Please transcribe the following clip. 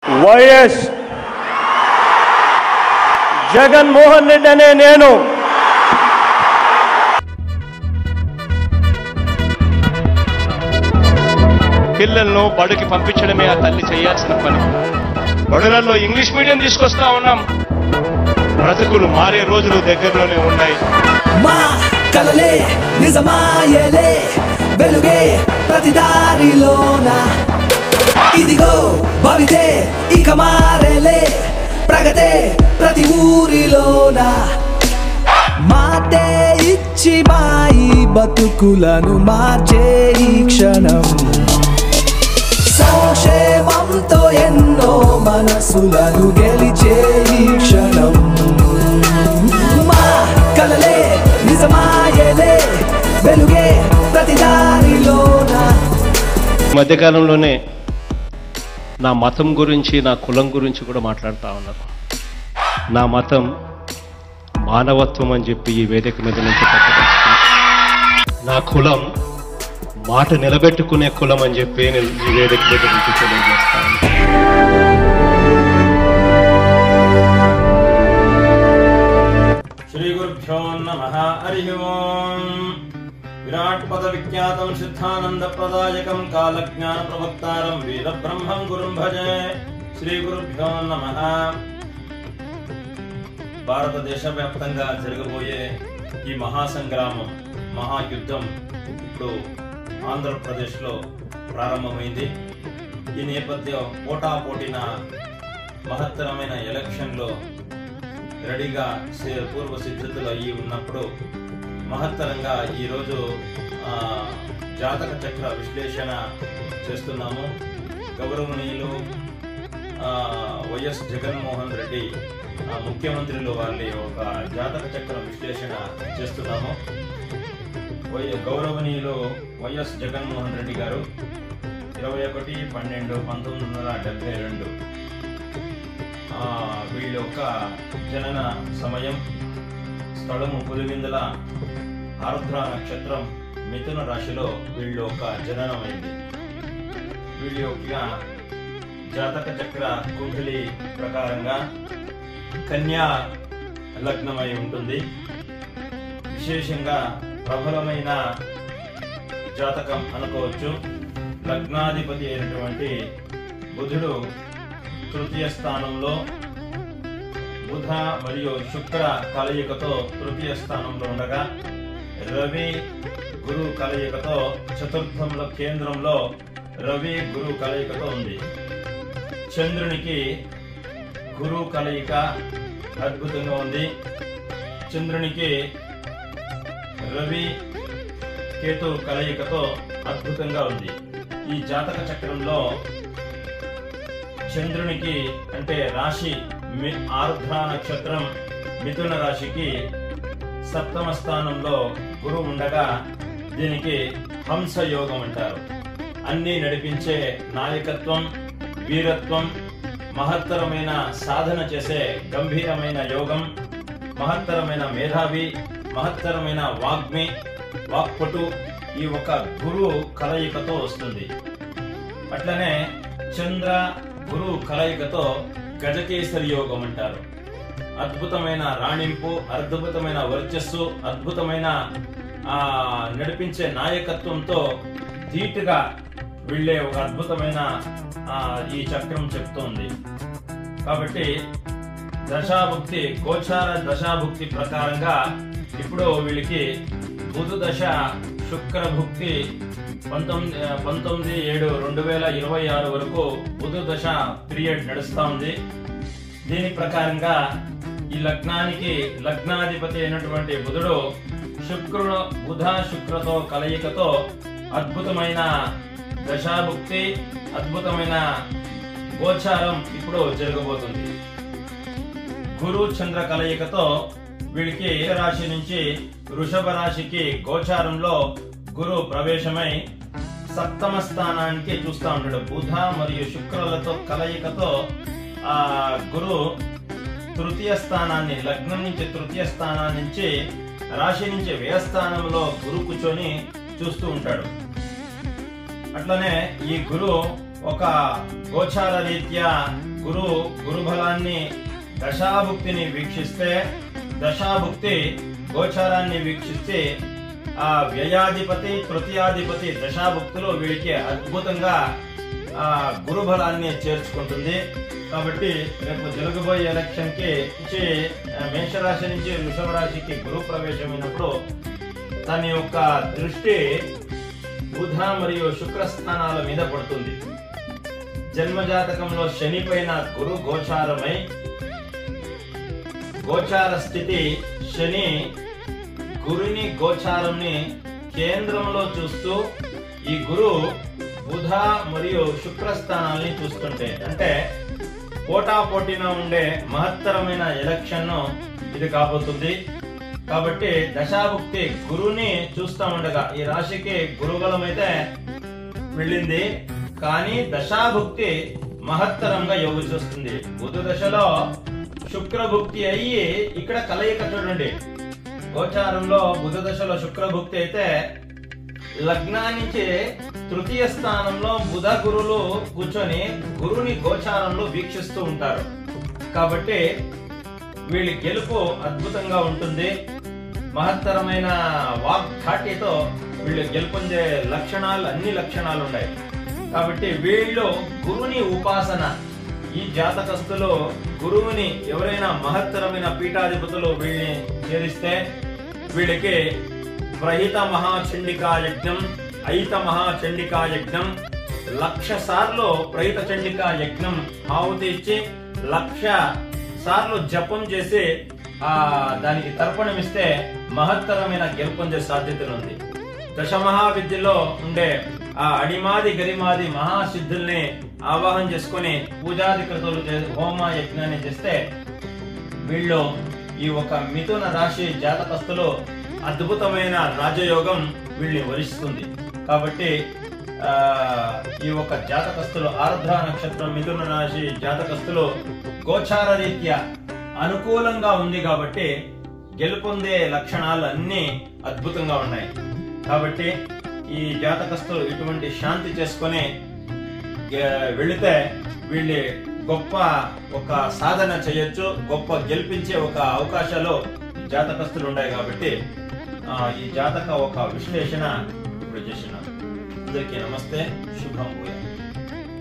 YS Jaganmohan Reddy అనే నేను పిల్లలను బడికి పంపించడమే ఆ తల్లి చేయాల్సిన పని. బడులలో ఇంగ్లీష్ మీడియం తీసుకొస్తా ఉన్నాం. బ్రతుకులు మారే రోజులు దగ్గరలోనే ఉన్నాయి. మా కలలే నిజమాయలే వెలుగే ప్రతి దారిలోన ఇదిగో భవితే ఇక మారేలే ప్రగతే ప్రతి ఊరిలోన మాటే ఇచ్చి మాయి బతుకులను మార్చే ఈ క్షణం సంక్షేమంతో ఎన్నో మనసులను గెలిచే ఈ క్షణం మా కలలే నిజమాయలే వెలుగే ప్రతి దారిలోన. మధ్యకాలంలోనే నా మతం గురించి నా కులం గురించి కూడా మాట్లాడుతూ ఉన్నారు. నా మతం మానవత్వం అని చెప్పి ఈ వేదిక మీద నుంచి నా కులం మాట నిలబెట్టుకునే కులం అని చెప్పి నేను ఈ వేదిక మీద నుంచి తెలియజేస్తాను. శ్రీ గురుభ్యో నమః. హరి ఓం. విరాట్ పద విఖ్యాతం సిద్ధానంద ప్రదాయకం కాలజ్ఞాన ప్రవక్తారం వీర బ్రహ్మం గురుం భజే. శ్రీ గురుభ్యో నమః. భారతదేశ వ్యాప్తంగా జరగబోయే ఈ మహాసంగ్రామం, మహాయుద్ధం ఇప్పుడు ఆంధ్రప్రదేశ్లో ప్రారంభమైంది. ఈ నేపథ్యం పోటాపోటీన మహత్తరమైన ఎలక్షన్లో రెడీగా పూర్వ సిద్ధతలు అయ్యి ఉన్నప్పుడు మహత్తరంగా ఈరోజు జాతక చక్ర విశ్లేషణ చేస్తున్నాము. గౌరవనీయులు వైఎస్ జగన్మోహన్ రెడ్డి ముఖ్యమంత్రులు వాళ్ళ ఒక జాతక చక్ర విశ్లేషణ చేస్తున్నాము. గౌరవనీయులు వైఎస్ జగన్మోహన్ రెడ్డి గారు 21/12/1972 వీళ్ళ యొక్క జనన సమయం, స్థలము పులివిందల, ఆరుద్ర నక్షత్రం, మిథున రాశిలో వీళ్ళ యొక్క జననమైంది. వీళ్ళ యొక్క జాతక చక్ర కుండలి ప్రకారంగా కన్యా లగ్నమై ఉంటుంది. విశేషంగా ప్రబలమైన జాతకం అనుకోవచ్చు. లగ్నాధిపతి అయినటువంటి బుధుడు తృతీయ స్థానంలో, బుధ మరియు శుక్ర కలయికతో తృతీయ స్థానంలో ఉండగా, రవి గురు కలయికతో చతుర్థంలో కేంద్రంలో రవి గురు కలయికతో ఉంది. చంద్రునికి గురు కలయిక అద్భుతంగా ఉంది. చంద్రునికి రవి కేతు కలయికతో అద్భుతంగా ఉంది. ఈ జాతక చక్రంలో చంద్రునికి అంటే రాశి ఆరుద్ర నక్షత్రం మిథున రాశికి సప్తమ స్థానంలో గురువు ఉండగా దీనికి హంస యోగం అంటారు. అన్ని నడిపించే నాయకత్వం, వీరత్వం, మహత్తరమైన సాధన చేసే గంభీరమైన యోగం, మహత్తరమైన మేధావి, మహత్తరమైన వాక్పటు ఈ ఒక గురు కలయికతో వస్తుంది. అట్లనే చంద్ర గురు కలయికతో గజకేసరి యోగం అంటారు. అద్భుతమైన రాణింపు, అద్భుతమైన వర్చస్సు, అద్భుతమైన నడిపించే నాయకత్వంతో ధీటుగా వీళ్ళే ఒక అద్భుతమైన ఈ చక్రం చెప్తోంది. కాబట్టి దశాభుక్తి, గోచార దశాభుక్తి ప్రకారంగా ఇప్పుడు వీళ్ళకి బుధ దశ, శుక్ర భుక్తి 19/7/2026 వరకు బుధ దశ పీరియడ్ నడుస్తా ఉంది. దీని ప్రకారంగా ఈ లగ్నానికి లగ్నాధిపతి అయినటువంటి బుధుడు బుధ శుక్రతో కలయికతో అద్భుతమైన దశాభుక్తి, అద్భుతమైన గోచారం ఇప్పుడు జరగబోతుంది. గురు చంద్ర కలయికతో వీడికి రాశి నుంచి వృషభ రాశికి గోచారంలో గురు ప్రవేశమై సప్తమ స్థానానికి చూస్తా ఉంటాడు. బుధ మరియు శుక్రులతో కలయికతో గురు తృతీయ స్థానాన్ని, లగ్నం నుంచి తృతీయ స్థానాన్ని నుంచి రాశి నుంచి వ్యయస్థానంలో గురు కూర్చొని చూస్తూ ఉంటాడు. అట్లనే ఈ గురు ఒక గోచార రీత్యా గురుబలాన్ని దశాభుక్తిని వీక్షిస్తే, దశాభుక్తి గోచారాన్ని వీక్షిస్తే ఆ వ్యయాధిపతి తృతీయాధిపతి దశాభుక్తులు వీడికి అద్భుతంగా ఆ గురుబలాన్ని చేర్చుకుంటుంది. కాబట్టి రేపు జరగబోయే ఎలక్షన్ కి మేషరాశి నుంచి వృషభ రాశికి గురు ప్రవేశమైనప్పుడు తన యొక్క దృష్టి బుధ మరియు శుక్ర స్థానాల మీద పడుతుంది. జన్మజాతకంలో శని పైన గురు గోచారమై, గోచార స్థితి శని గురుని గోచారంని కేంద్రంలో చూస్తూ ఈ గురు బుధ మరియు శుక్ర స్థానాల్ని చూస్తుంటే, అంటే పోటాపోటీన ఉండే మహత్తరమైన ఎలక్షన్ ఇది కాబోతుంది. కాబట్టి దశాభుక్తి గురుని చూస్తా ఉండగా ఈ రాశికి గురుబలం అయితే వెళ్ళింది, కానీ దశాభుక్తి మహత్తరంగా యోగ చూస్తుంది. బుధ దశలో శుక్రభుక్తి అయ్యి ఇక్కడ కలయిక చూడండి. గోచారంలో బుధ దశలో శుక్రభుక్తి అయితే లగ్నానికి తృతీయ స్థానంలో బుధ గురులు కూర్చొని గురుని గోచారంలో వీక్షిస్తూ ఉంటారు. కాబట్టి వీళ్ళ గెలుపు అద్భుతంగా ఉంటుంది. మహత్తరమైన వాగ్ధాటితో వీళ్ళు గెలుపొందే లక్షణాలు, అన్ని లక్షణాలు ఉన్నాయి. కాబట్టి వీళ్ళు గురుని ఉపాసన, ఈ జాతకస్తులు గురువుని ఎవరైనా మహత్తరమైన పీఠాధిపతులు వీళ్ళని చేరిస్తే వీళ్ళకి ప్రహిత మహాచండికా యజ్ఞం, అయిత మహాచండికా యజ్ఞం, 1,00,000 సార్లు ప్రహిత చండికా యజ్ఞం ఆహుతి ఇచ్చి 1,00,000 సార్లు జపం చేసి దానికి తర్పణం ఇస్తే మహత్తరమైన గెలుపొందే సాధ్యతలు ఉంది. దశమహావిద్యలో ఉండే ఆ అడిమాది గరిమాది మహాసిద్ధుల్ని ఆవాహన చేసుకుని పూజాధికృతులు హోమ యజ్ఞాన్ని చేస్తే వీళ్ళు ఈ ఒక మిథున రాశి జాతకస్తులు అద్భుతమైన రాజయోగం వీళ్ళని వరిస్తుంది. కాబట్టి ఈ ఒక జాతకస్తులు ఆర్ద్ర నక్షత్రం మిథున రాశి జాతకస్తులు గోచార రీత్యా అనుకూలంగా ఉంది కాబట్టి గెలుపొందే లక్షణాలు అన్ని అద్భుతంగా ఉన్నాయి. కాబట్టి ఈ జాతకస్తులు ఇటువంటి శాంతి చేసుకుని వెళితే వీళ్ళు గొప్ప ఒక సాధన చేయొచ్చు, గొప్ప గెలిపించే ఒక అవకాశాలు జాతకస్తులు ఉన్నాయి. కాబట్టి ఈ జాతక ఒక విశ్లేషణ ఇప్పుడు చేసిన అందరికీ నమస్తే, శుభం.